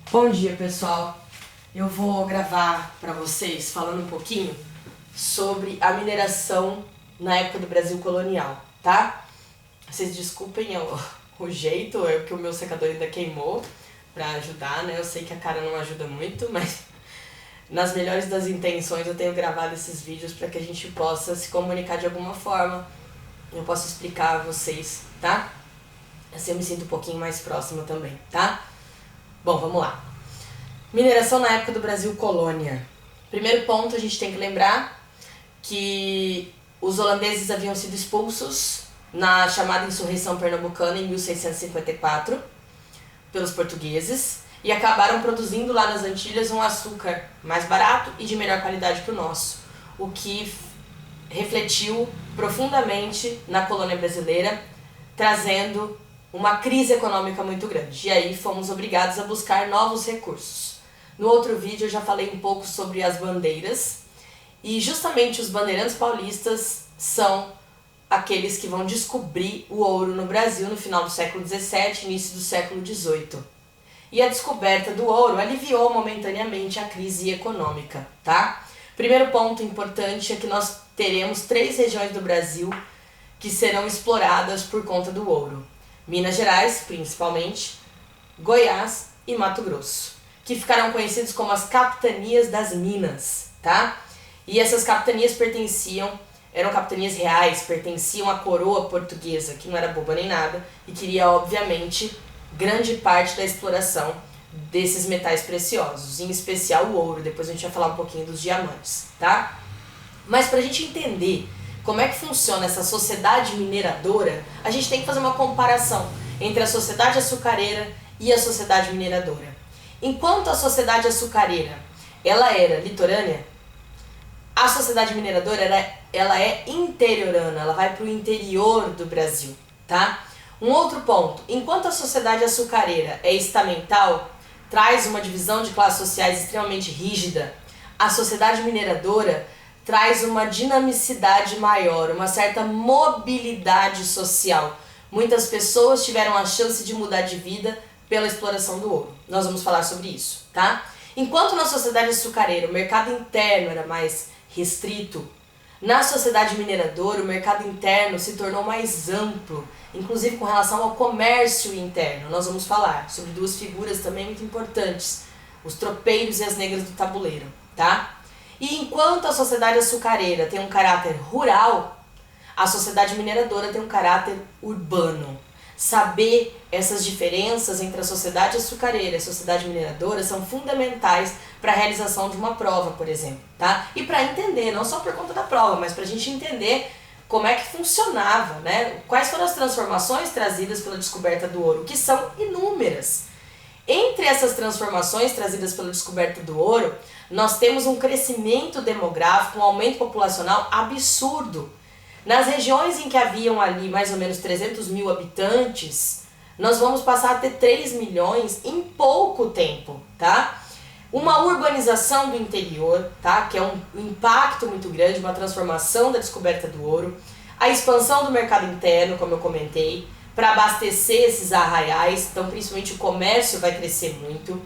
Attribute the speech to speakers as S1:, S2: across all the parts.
S1: Bom dia, pessoal. Eu vou gravar para vocês falando um pouquinho sobre a mineração na época do Brasil colonial, tá? Vocês desculpem o jeito, é que o meu secador ainda queimou para ajudar, né? Eu sei que a cara não ajuda muito, mas nas melhores das intenções eu tenho gravado esses vídeos para que a gente possa se comunicar de alguma forma. Eu posso explicar a vocês, tá? Assim eu me sinto um pouquinho mais próxima também, tá? Bom, vamos lá. Mineração na época do Brasil colônia. Primeiro ponto, a gente tem que lembrar que os holandeses haviam sido expulsos na chamada insurreição pernambucana em 1654 pelos portugueses e acabaram produzindo lá nas Antilhas um açúcar mais barato e de melhor qualidade que o nosso, o que refletiu profundamente na colônia brasileira, trazendo uma crise econômica muito grande. E aí fomos obrigados a buscar novos recursos. No outro vídeo eu já falei um pouco sobre as bandeiras, e justamente os bandeirantes paulistas são aqueles que vão descobrir o ouro no Brasil no final do século XVII, início do século XVIII. E a descoberta do ouro aliviou momentaneamente a crise econômica, tá? Primeiro ponto importante é que nós teremos 3 regiões do Brasil que serão exploradas por conta do ouro. Minas Gerais, principalmente, Goiás e Mato Grosso, que ficarão conhecidos como as capitanias das Minas, tá? E essas capitanias eram capitanias reais, pertenciam à coroa portuguesa, que não era boba nem nada, e queria, obviamente, grande parte da exploração desses metais preciosos, em especial o ouro. Depois a gente vai falar um pouquinho dos diamantes, tá? Mas pra gente entender como é que funciona essa sociedade mineradora, a gente tem que fazer uma comparação entre a sociedade açucareira e a sociedade mineradora. Enquanto a sociedade açucareira ela era litorânea, a sociedade mineradora ela é interiorana, ela vai para o interior do Brasil, tá? Um outro ponto, enquanto a sociedade açucareira é estamental, traz uma divisão de classes sociais extremamente rígida, a sociedade mineradora traz uma dinamicidade maior, uma certa mobilidade social. Muitas pessoas tiveram a chance de mudar de vida pela exploração do ouro. Nós vamos falar sobre isso, tá? Enquanto na sociedade açucareira o mercado interno era mais restrito, na sociedade mineradora o mercado interno se tornou mais amplo, inclusive com relação ao comércio interno. Nós vamos falar sobre 2 figuras também muito importantes, os tropeiros e as negras do tabuleiro, tá? E enquanto a sociedade açucareira tem um caráter rural, a sociedade mineradora tem um caráter urbano. Saber essas diferenças entre a sociedade açucareira e a sociedade mineradora são fundamentais para a realização de uma prova, por exemplo, tá? E para entender, não só por conta da prova, mas para a gente entender como é que funcionava, né? Quais foram as transformações trazidas pela descoberta do ouro, que são inúmeras. Entre essas transformações trazidas pela descoberta do ouro, nós temos um crescimento demográfico, um aumento populacional absurdo. Nas regiões em que haviam ali mais ou menos 300 mil habitantes, nós vamos passar a ter 3 milhões em pouco tempo, tá? Uma urbanização do interior, tá? Que é um impacto muito grande, uma transformação da descoberta do ouro. A expansão do mercado interno, como eu comentei, para abastecer esses arraiais, então principalmente o comércio vai crescer muito.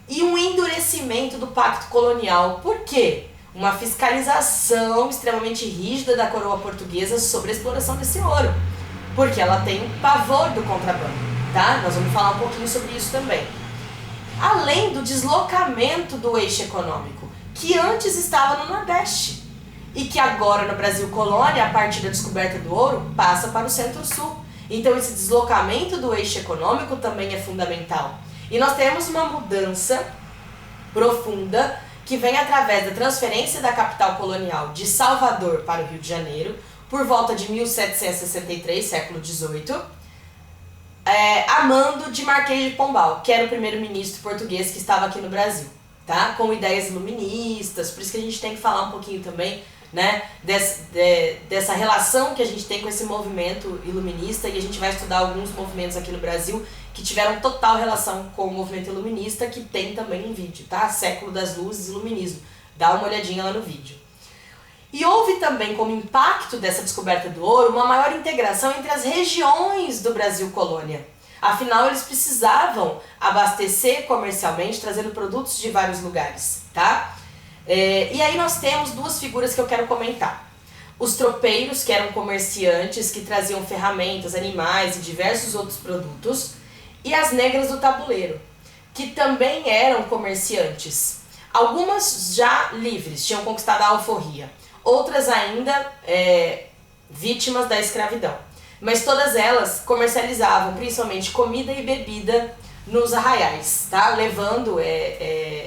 S1: E um endurecimento do pacto colonial. Por quê? Uma fiscalização extremamente rígida da coroa portuguesa sobre a exploração desse ouro, porque ela tem pavor do contrabando, tá? Nós vamos falar um pouquinho sobre isso também. Além do deslocamento do eixo econômico, que antes estava no Nordeste, e que agora no Brasil colônia, a partir da descoberta do ouro, passa para o Centro-Sul. Então esse deslocamento do eixo econômico também é fundamental. E nós temos uma mudança profunda que vem através da transferência da capital colonial de Salvador para o Rio de Janeiro, por volta de 1763, século XVIII, a mando de Marquês de Pombal, que era o primeiro-ministro português que estava aqui no Brasil, tá? Com ideias iluministas, por isso que a gente tem que falar um pouquinho também, né, dessa relação que a gente tem com esse movimento iluminista, e a gente vai estudar alguns movimentos aqui no Brasil que tiveram total relação com o movimento iluminista, que tem também um vídeo, tá? Século das Luzes, Iluminismo. Dá uma olhadinha lá no vídeo. E houve também, como impacto dessa descoberta do ouro, uma maior integração entre as regiões do Brasil colônia. Afinal, eles precisavam abastecer comercialmente, trazendo produtos de vários lugares, tá? E aí nós temos duas figuras que eu quero comentar. Os tropeiros, que eram comerciantes que traziam ferramentas, animais e diversos outros produtos, e as negras do tabuleiro, que também eram comerciantes. Algumas já livres, tinham conquistado a alforria, outras ainda vítimas da escravidão. Mas todas elas comercializavam principalmente comida e bebida nos arraiais, tá? Levando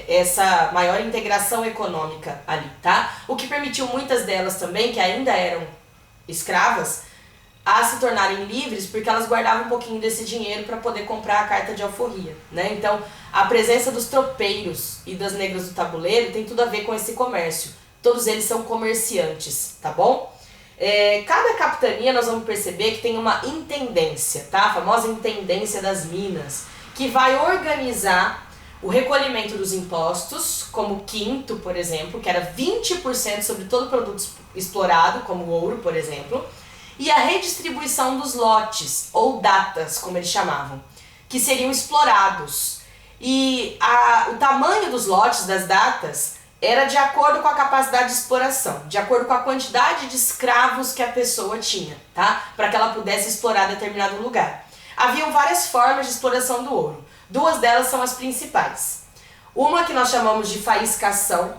S1: essa maior integração econômica ali, tá? O que permitiu muitas delas também, que ainda eram escravas, a se tornarem livres, porque elas guardavam um pouquinho desse dinheiro para poder comprar a carta de alforria, né? Então, a presença dos tropeiros e das negras do tabuleiro tem tudo a ver com esse comércio. Todos eles são comerciantes, tá bom? Cada capitania nós vamos perceber que tem uma intendência, tá? A famosa intendência das minas, que vai organizar o recolhimento dos impostos, como o quinto, por exemplo, que era 20% sobre todo produto explorado, como o ouro, por exemplo, e a redistribuição dos lotes, ou datas, como eles chamavam, que seriam explorados. E o tamanho dos lotes, das datas, era de acordo com a capacidade de exploração, de acordo com a quantidade de escravos que a pessoa tinha, tá? Para que ela pudesse explorar determinado lugar. Haviam várias formas de exploração do ouro. Duas delas são as principais. Uma que nós chamamos de faiscação,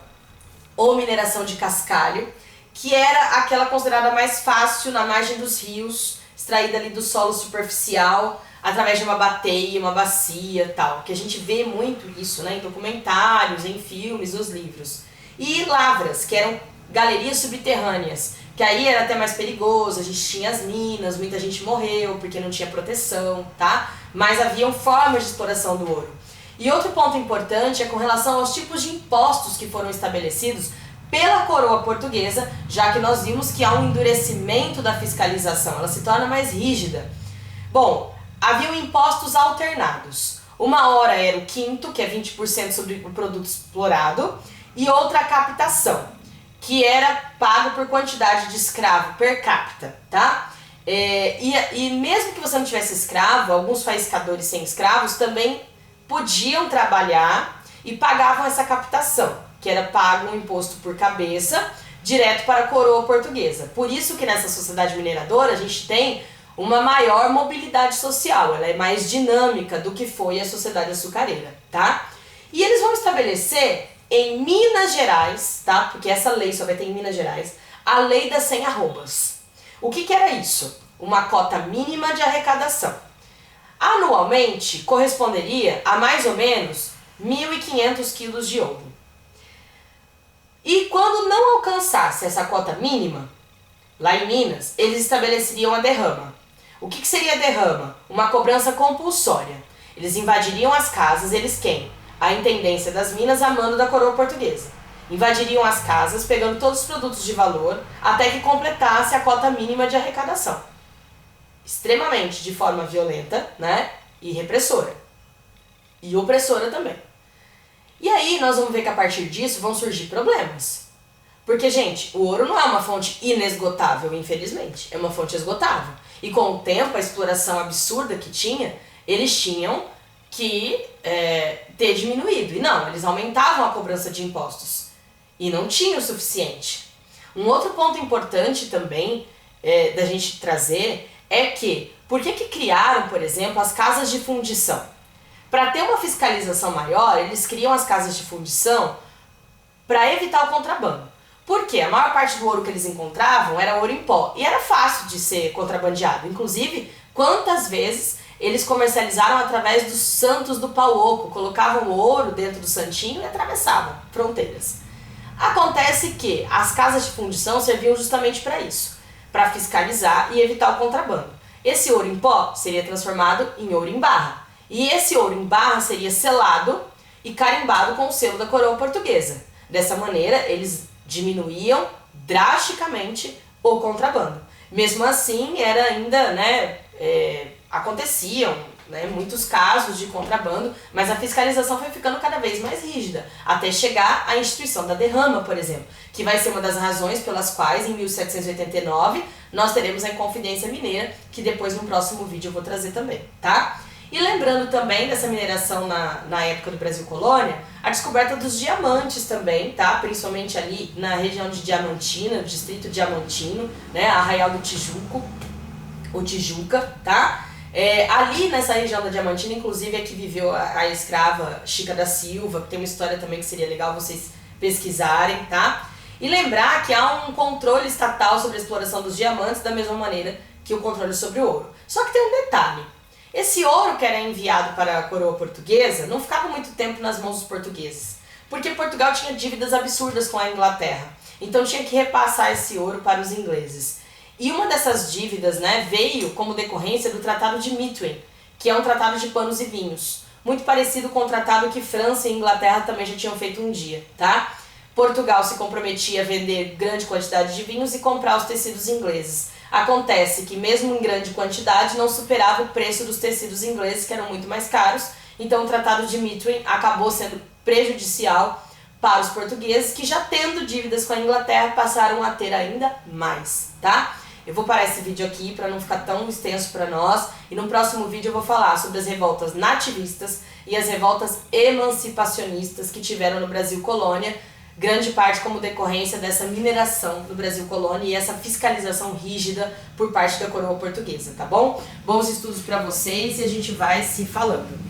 S1: ou mineração de cascalho, que era aquela considerada mais fácil na margem dos rios, extraída ali do solo superficial, através de uma bateia, uma bacia, tal, que a gente vê muito isso, né, em documentários, em filmes, nos livros. E lavras, que eram galerias subterrâneas, que aí era até mais perigoso, a gente tinha as minas, muita gente morreu porque não tinha proteção, tá? Mas haviam formas de exploração do ouro. E outro ponto importante é com relação aos tipos de impostos que foram estabelecidos pela coroa portuguesa, já que nós vimos que há um endurecimento da fiscalização, ela se torna mais rígida. Bom, haviam impostos alternados. Uma hora era o quinto, que é 20% sobre o produto explorado, e outra a captação, que era pago por quantidade de escravo per capita, tá? E mesmo que você não tivesse escravo, alguns faiscadores sem escravos também podiam trabalhar e pagavam essa captação, que era pago um imposto por cabeça, direto para a coroa portuguesa. Por isso que nessa sociedade mineradora a gente tem uma maior mobilidade social, ela é mais dinâmica do que foi a sociedade açucareira, tá? E eles vão estabelecer em Minas Gerais, tá? Porque essa lei só vai ter em Minas Gerais, a lei das 100 arrobas. O que era isso? Uma cota mínima de arrecadação. Anualmente, corresponderia a mais ou menos 1.500 quilos de ouro. E quando não alcançasse essa cota mínima, lá em Minas, eles estabeleceriam a derrama. O que seria a derrama? Uma cobrança compulsória. Eles invadiriam as casas, eles quem? A intendência das minas a mando da coroa portuguesa. Invadiriam as casas, pegando todos os produtos de valor, até que completasse a cota mínima de arrecadação. Extremamente de forma violenta, né? E repressora. E opressora também. E aí nós vamos ver que a partir disso vão surgir problemas. Porque, gente, o ouro não é uma fonte inesgotável, infelizmente. É uma fonte esgotável. E com o tempo, a exploração absurda que tinha, eles tinham que ter diminuído. E não, eles aumentavam a cobrança de impostos. E não tinha o suficiente. Um outro ponto importante também da gente trazer é que, por que criaram, por exemplo, as casas de fundição? Para ter uma fiscalização maior, eles criam as casas de fundição para evitar o contrabando. Porque a maior parte do ouro que eles encontravam era ouro em pó. E era fácil de ser contrabandeado. Inclusive, quantas vezes eles comercializaram através dos santos do pau oco. Colocavam o ouro dentro do santinho e atravessavam fronteiras. Acontece que as casas de fundição serviam justamente para isso. Para fiscalizar e evitar o contrabando. Esse ouro em pó seria transformado em ouro em barra. E esse ouro em barra seria selado e carimbado com o selo da coroa portuguesa. Dessa maneira, eles diminuíam drasticamente o contrabando. Mesmo assim, era ainda, aconteciam muitos casos de contrabando, mas a fiscalização foi ficando cada vez mais rígida, até chegar à instituição da derrama, por exemplo, que vai ser uma das razões pelas quais, em 1789, nós teremos a Inconfidência Mineira, que depois no próximo vídeo eu vou trazer também, tá? E lembrando também dessa mineração na época do Brasil Colônia, a descoberta dos diamantes também, tá? Principalmente ali na região de Diamantina, distrito Diamantino, né? Arraial do Tijuco, ou Tijuca, tá? Ali nessa região da Diamantina, inclusive, é que viveu a escrava Chica da Silva, que tem uma história também que seria legal vocês pesquisarem, tá? E lembrar que há um controle estatal sobre a exploração dos diamantes da mesma maneira que o controle sobre o ouro. Só que tem um detalhe. Esse ouro que era enviado para a coroa portuguesa não ficava muito tempo nas mãos dos portugueses, porque Portugal tinha dívidas absurdas com a Inglaterra, então tinha que repassar esse ouro para os ingleses. E uma dessas dívidas, né, veio como decorrência do Tratado de Methuen, que é um tratado de panos e vinhos, muito parecido com o tratado que França e Inglaterra também já tinham feito um dia, tá? Portugal se comprometia a vender grande quantidade de vinhos e comprar os tecidos ingleses. Acontece que mesmo em grande quantidade não superava o preço dos tecidos ingleses, que eram muito mais caros, então o Tratado de Methuen acabou sendo prejudicial para os portugueses, que já tendo dívidas com a Inglaterra passaram a ter ainda mais, tá? Eu vou parar esse vídeo aqui para não ficar tão extenso para nós, e no próximo vídeo eu vou falar sobre as revoltas nativistas e as revoltas emancipacionistas que tiveram no Brasil Colônia, grande parte como decorrência dessa mineração no Brasil Colônia e essa fiscalização rígida por parte da coroa portuguesa, tá bom? Bons estudos para vocês e a gente vai se falando.